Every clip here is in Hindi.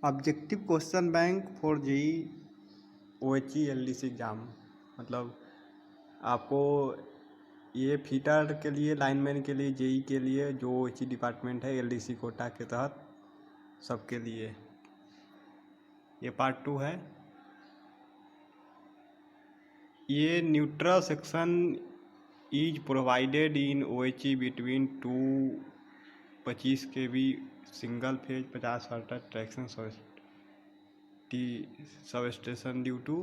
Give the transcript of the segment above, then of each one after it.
Objective question bank for JE OHE LDC exam. मतलब आपको ये फीटर के लिए, लाइनमैन के लिए, जेई के लिए जो OHE डिपार्टमेंट है LDC कोटा के तहत सबके लिए ये पार्ट 2 है। ये neutral section is provided in OHE between 225 kV single phase 50 watt traction sub station due to.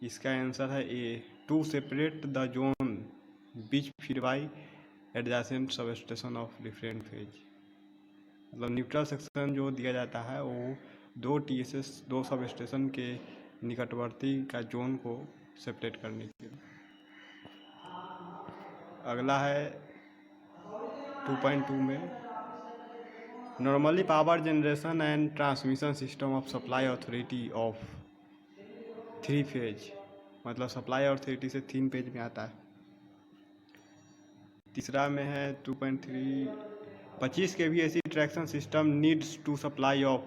इसका आंसर है A, to separate the zone बीच feed by adjacent sub station of different phase. मतलब न्यूट्रल सेक्शन जो दिया जाता है वो दो TSS, दो सब स्टेशन के निकटवर्ती का जोन को सेपरेट करने के लिए। अगला है 2.2 में normally power generation and transmission system of supply authority of 3 phase. मतलब सप्लाई अथॉरिटी से 3 फेज में आता है। तीसरा में है 2.3 25 kV AC traction system needs to supply of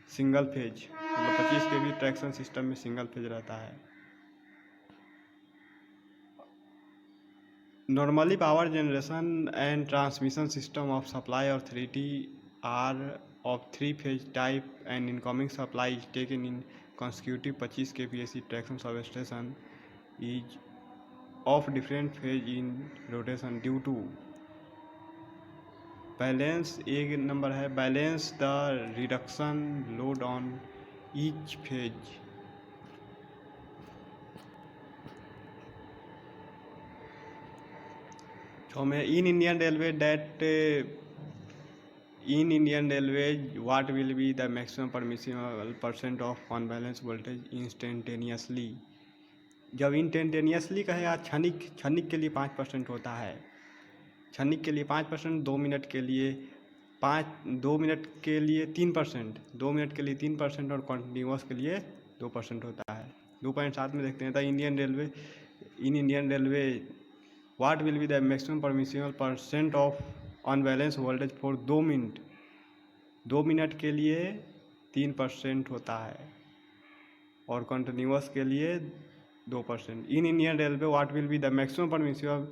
single phase. मतलब 25 kV ट्रैक्शन सिस्टम में सिंगल फेज रहता है। Normally power generation and transmission system of supply authority are of 3 phase type and incoming supply is taken in consecutive 25 kV AC traction substation is of different phase in rotation due to balance। एक नंबर है balance the reduction load on each phase. में in Indian Railways that in Indian Railways what will be the maximum permissible % of unbalanced voltage instantaneously। जब इंस्टेंटेनियसली कहेगा क्षणिक के लिए 5% होता है। क्षणिक के लिए 5%, 2 मिनट के लिए 2 मिनट के लिए 3%, 2 मिनट के लिए 3% और कॉन्टिन्यूस के लिए 2% होता है। 2.7 में देखते हैं the Indian railway what will be the maximum permissible % of unbalance voltage for 2 minute. 2 minute के लिए 3% होता है और कंटिन्यूस के लिए 2%। इन Indian railway what will be the maximum permissible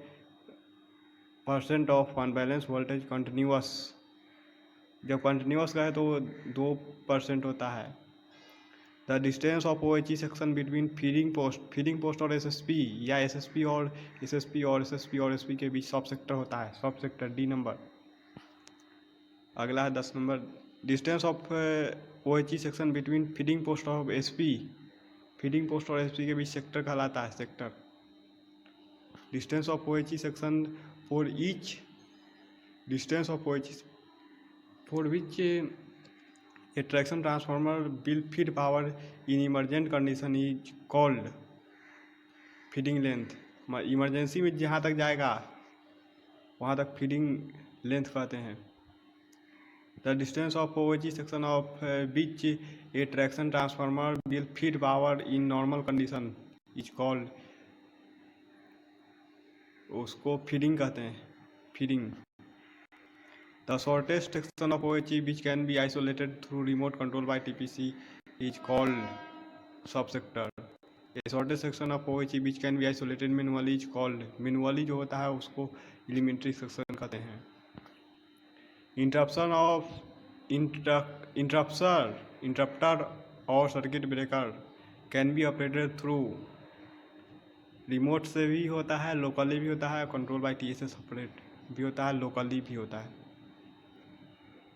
% of unbalance voltage continuous. जब कंटिन्यूस का है तो 2% होता है। The distance of OHE section between feeding post और SSP या SSP और SSP के बीच सब सेक्टर होता है। सब सेक्टर डी नंबर। अगला है 10 number distance of OHE section between feeding post of SP। Feeding post और SP के बीच सेक्टर कहलाता है sector. Distance of OHE section for each distance of OHE for which a traction transformer will feed power in emergent condition is called feeding length. Emergency में जहाँ तक जाएगा वहाँ तक फीडिंग लेंथ कहते हैं। The distance of OHE section of which a traction transformer will feed power in normal condition is called, उसको फीडिंग कहते हैं। Feeding. The shortest section of OHE which can be isolated through remote control by TPC is called sub sector. A shortest section of OHE which can be isolated manually is called, manually जो होता है उसको एलिमेंट्री सेक्शन कहते हैं। इंटरप्शन ऑफ इंटरप्टर और circuit breaker can be operated through remote से भी होता है, लोकली भी होता है, कंट्रोल बाय TSS ऑपरेट भी होता है, लोकली भी होता है।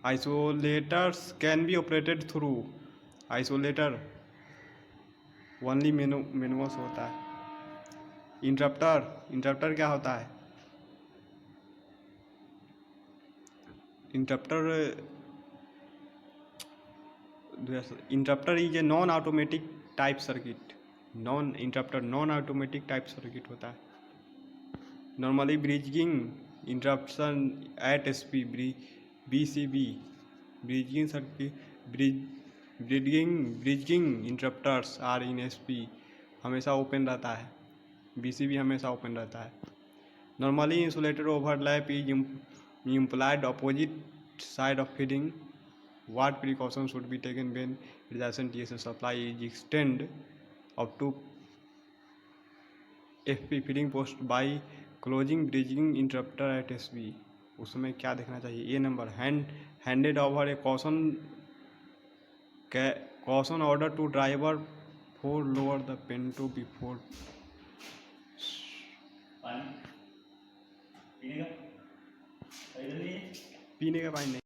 Isolators can be operated through isolator only manuals होता है। इंटरप्टर क्या होता है? Interrupter is a non automatic type circuit. Non automatic type circuit होता है। Normally bridging interruption at SP BCB bridging circuit bridging interrupters are in SP हमेशा ओपन रहता है। BCB हमेशा ओपन रहता है। Normally insulated overlap is implied opposite side of feeding What precautions should be taken when irrigation TSA supply is extended up to FP feeding post by closing bridging interrupter at SB? उसमें क्या देखना चाहिए? ए number, handed over a caution order to driver for lower the Pinto before पीने का पानी नहीं।